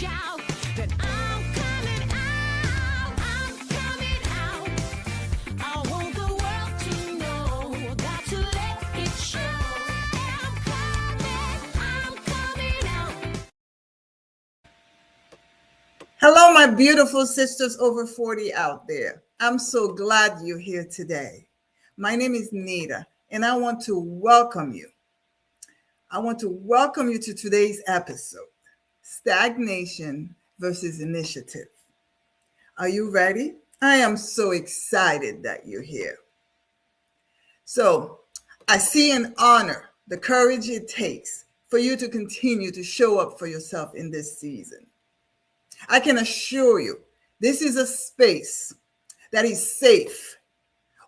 shout that I'm coming out. I'm coming out. I want the world to know. Got to let it show. I'm coming out. Hello, my beautiful sisters over 40 out there. I'm so glad you're here today. My name is Nita, and I want to welcome you. I want to welcome you to today's episode, Stagnation versus Initiative. Are you ready? I am so excited that you're here. So, I see and honor the courage it takes for you to continue to show up for yourself in this season. I can assure you, this is a space that is safe,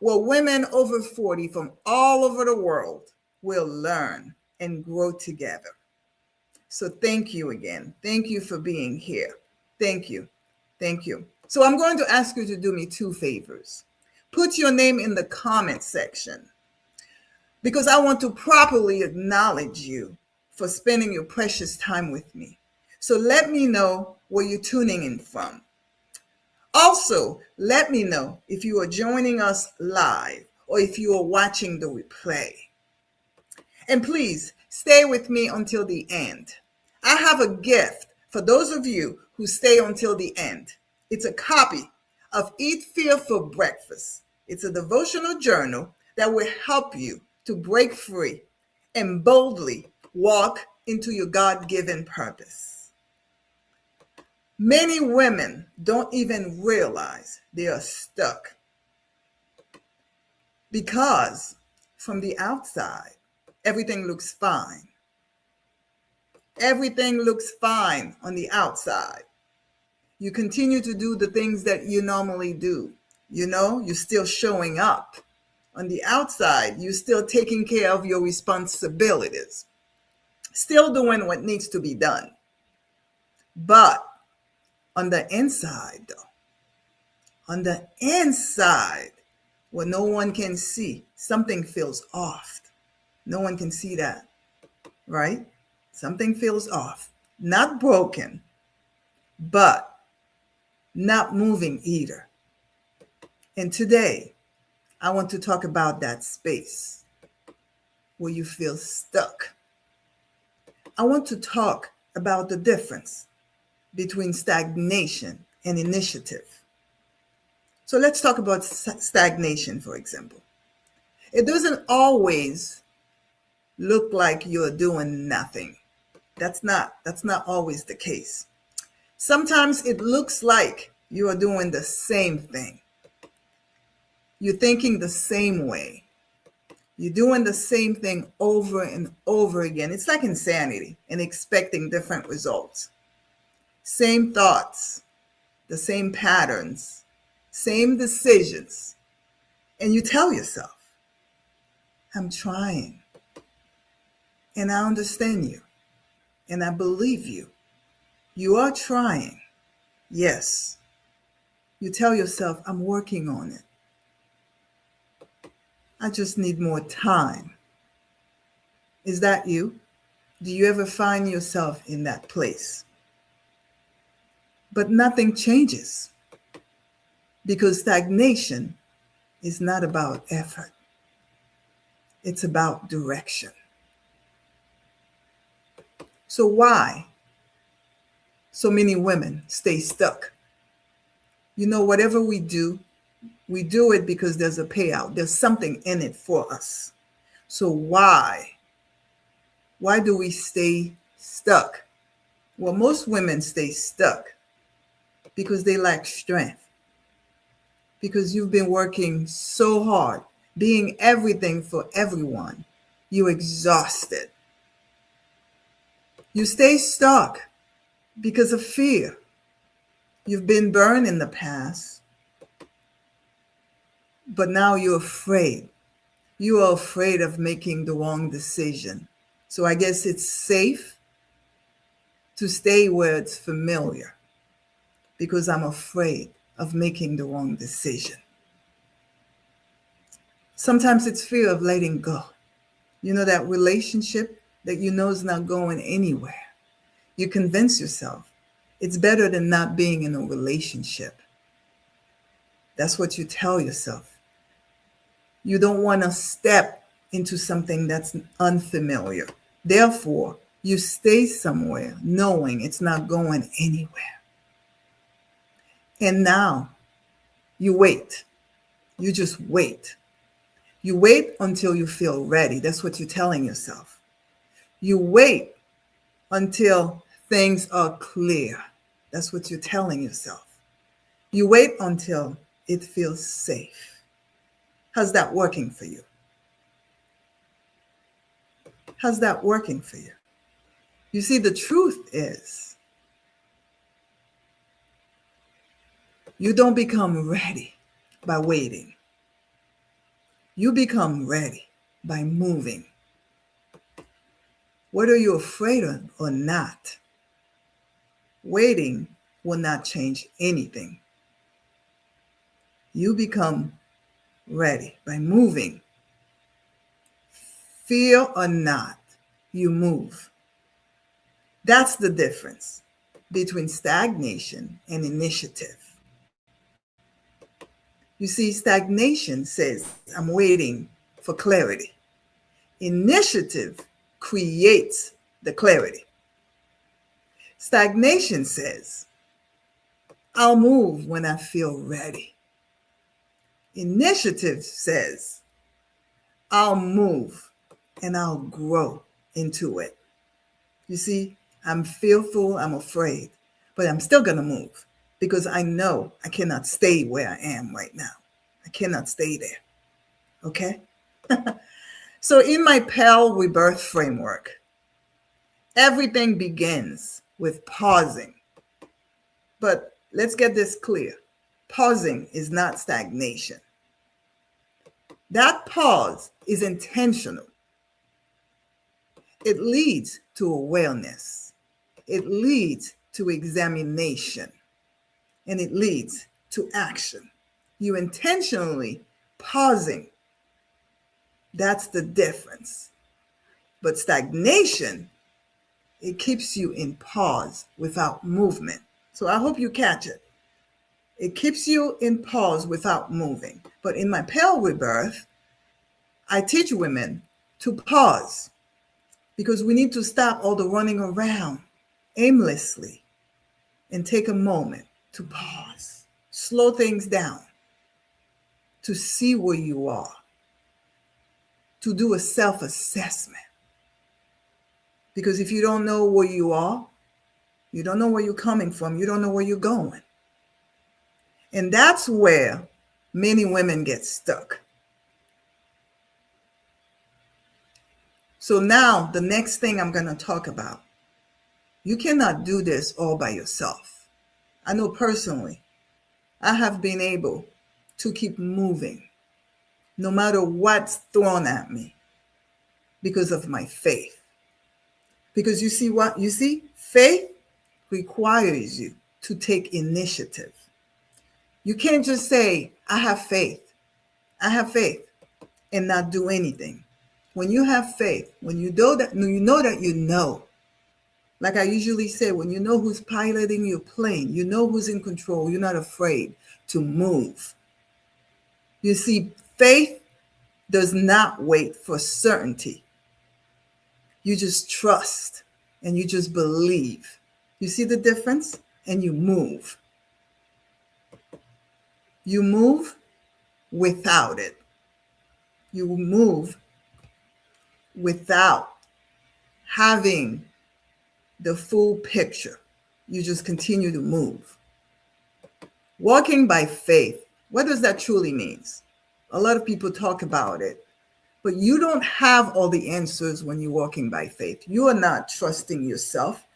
where women over 40 from all over the world will learn and grow together. So thank you again. Thank you for being here. Thank you. Thank you. So I'm going to ask you to do me two favors. Put your name in the comment section, because I want to properly acknowledge you for spending your precious time with me. So let me know where you're tuning in from. Also, let me know if you are joining us live or if you are watching the replay. And please stay with me until the end. I have a gift for those of you who stay until the end. It's a copy of Eat Fear for Breakfast. It's a devotional journal that will help you to break free and boldly walk into your God-given purpose. Many women don't even realize they are stuck because from the outside, everything looks fine. Everything looks fine on the outside. You continue to do the things that you normally do. You know, you're still showing up. On the outside, you're still taking care of your responsibilities, still doing what needs to be done. But on the inside, though, on the inside, where no one can see, something feels off. No one can see that, right? Something feels off. Not broken, but not moving either. And today, I want to talk about that space where you feel stuck. I want to talk about the difference between stagnation and initiative. So let's talk about stagnation, for example. It doesn't always look like you're doing nothing. That's not always the case. Sometimes it looks like you are doing the same thing. You're thinking the same way. You're doing the same thing over and over again. It's like insanity and expecting different results. Same thoughts, the same patterns, same decisions. And you tell yourself, I'm trying. And I understand you. And I believe you. You are trying. Yes. You tell yourself, I'm working on it. I just need more time. Is that you? Do you ever find yourself in that place? But nothing changes, because stagnation is not about effort. It's about direction. So why so many women stay stuck? You know, whatever we do it because there's a payout. There's something in it for us. So why? Why do we stay stuck? Well, most women stay stuck because they lack strength. Because you've been working so hard, being everything for everyone. You're exhausted. You stay stuck because of fear. You've been burned in the past, but now you're afraid. You are afraid of making the wrong decision. So I guess it's safe to stay where it's familiar, because I'm afraid of making the wrong decision. Sometimes it's fear of letting go. You know, that relationship that you know is not going anywhere. You convince yourself It's better than not being in a relationship. That's what you tell yourself. You don't want to step into something that's unfamiliar. Therefore, you stay somewhere knowing it's not going anywhere. And now you wait. You just wait. You wait until you feel ready. That's what you're telling yourself. You wait until things are clear. That's what you're telling yourself. You wait until it feels safe. How's that working for you? How's that working for you? You see, the truth is, you don't become ready by waiting. You become ready by moving. Whether you're afraid of or not, waiting will not change anything. You become ready by moving. Fear or not, you move. That's the difference between stagnation and initiative. You see, stagnation says, I'm waiting for clarity. Initiative creates the clarity. Stagnation says, I'll move when I feel ready. Initiative says, I'll move and I'll grow into it. You see, I'm fearful, I'm afraid, but I'm still going to move because I know I cannot stay where I am right now. I cannot stay there. Okay? So in my Pell Rebirth framework, everything begins with pausing. But let's get this clear. Pausing is not stagnation. That pause is intentional. It leads to awareness. It leads to examination. And it leads to action. You intentionally pausing. That's the difference. But stagnation, it keeps you in pause without movement. So I hope you catch it. It keeps you in pause without moving. But in my Pale Rebirth, I teach women to pause because we need to stop all the running around aimlessly and take a moment to pause, slow things down, to see where you are, to do a self-assessment. Because if you don't know where you are, you don't know where you're coming from, you don't know where you're going. And that's where many women get stuck. So now the next thing I'm going to talk about, you cannot do this all by yourself. I know personally, I have been able to keep moving no matter what's thrown at me because of my faith. Because you see what? You see, faith requires you to take initiative. You can't just say, I have faith, and not do anything. When you have faith, when you know that you know, like I usually say, when you know who's piloting your plane, you know who's in control, you're not afraid to move. You see, faith does not wait for certainty. You just trust and you just believe. You see the difference? And you move. You move without it. You move without having the full picture. You just continue to move. Walking by faith, what does that truly mean? A lot of people talk about it, but you don't have all the answers when you're walking by faith. You are not trusting yourself.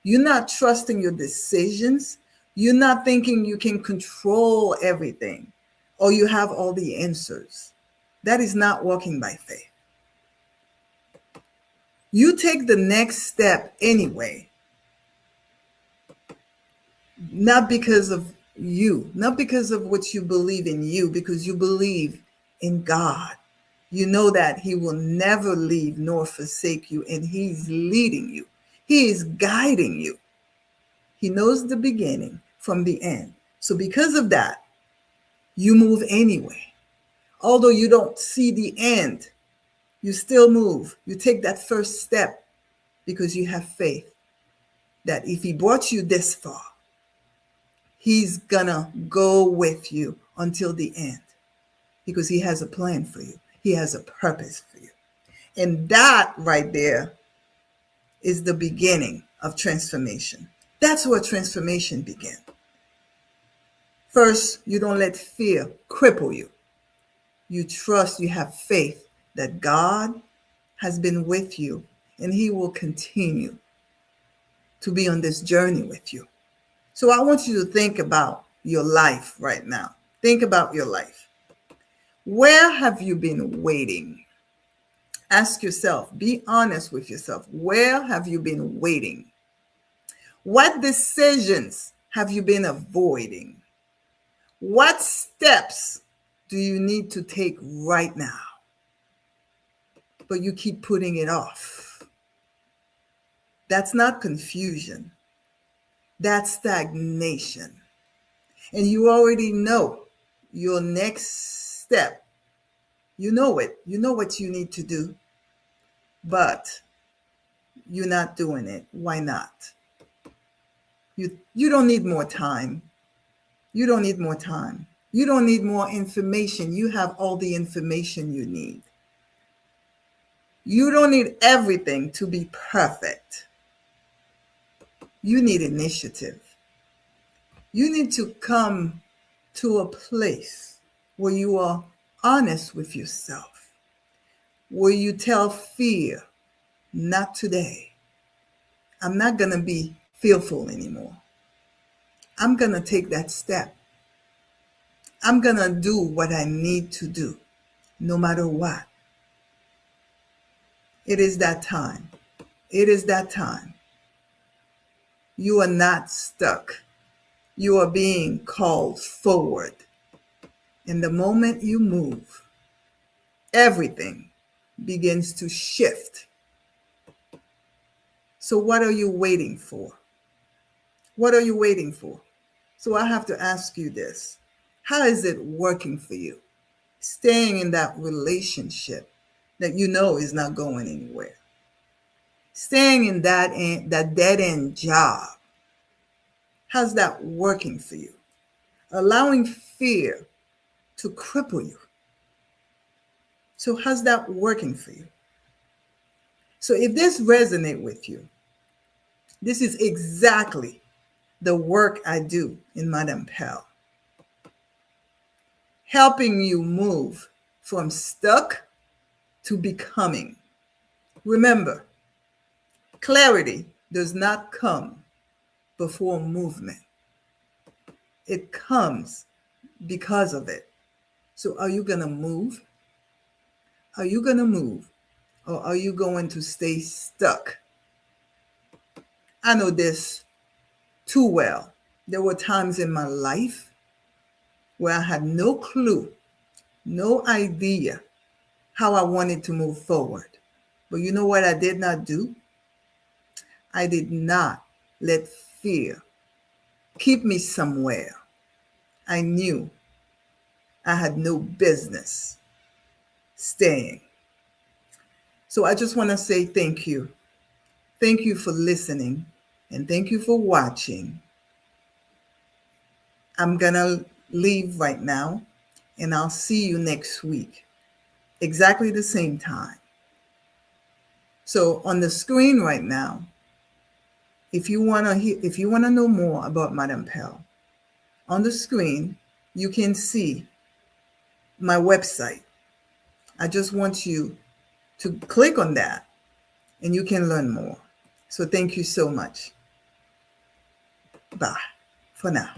You're not trusting your decisions. You're not thinking you can control everything or you have all the answers. That is not walking by faith. You take the next step anyway, not because of you, not because of what you believe in you, because you believe in God. You know that He will never leave nor forsake you, and He's leading you. He is guiding you. He knows the beginning from the end. So because of that, you move anyway. Although you don't see the end, you still move. You take that first step because you have faith that if he brought you this far, he's gonna go with you until the end because he has a plan for you. He has a purpose for you. And that right there is the beginning of transformation. That's where transformation begins. First, you don't let fear cripple you. You trust, you have faith that God has been with you and he will continue to be on this journey with you. So I want you to think about your life right now. Think about your life. Where have you been waiting? Ask yourself, be honest with yourself. Where have you been waiting? What decisions have you been avoiding? What steps do you need to take right now? But you keep putting it off. That's not confusion. That's stagnation. And you already know your next step. You know it. You know what you need to do. But you're not doing it. Why not? You don't need more time. You don't need more time. You don't need more information. You have all the information you need. You don't need everything to be perfect. You need initiative. You need to come to a place where you are honest with yourself, where you tell fear, not today. I'm not going to be fearful anymore. I'm going to take that step. I'm going to do what I need to do, no matter what. It is that time. It is that time. You are not stuck. You are being called forward. And the moment you move, everything begins to shift. So what are you waiting for? What are you waiting for? So I have to ask you this. How is it working for you? Staying in that relationship that you know is not going anywhere. Staying in that dead-end job. How's that working for you? Allowing fear to cripple you. So how's that working for you? So if this resonates with you, this is exactly the work I do in Madame Pell. Helping you move from stuck to becoming. Remember, clarity does not come before movement. It comes because of it. So are you going to move? Are you going to move? Or are you going to stay stuck? I know this too well. There were times in my life where I had no clue, no idea how I wanted to move forward. But you know what I did not do? I did not let fear keep me somewhere I knew I had no business staying. So I just want to say thank you. Thank you for listening and thank you for watching. I'm going to leave right now and I'll see you next week, exactly the same time. So on the screen right now, if you want to know more about Madame Pell, on the screen, you can see my website. I just want you to click on that and you can learn more. So thank you so much. Bye for now.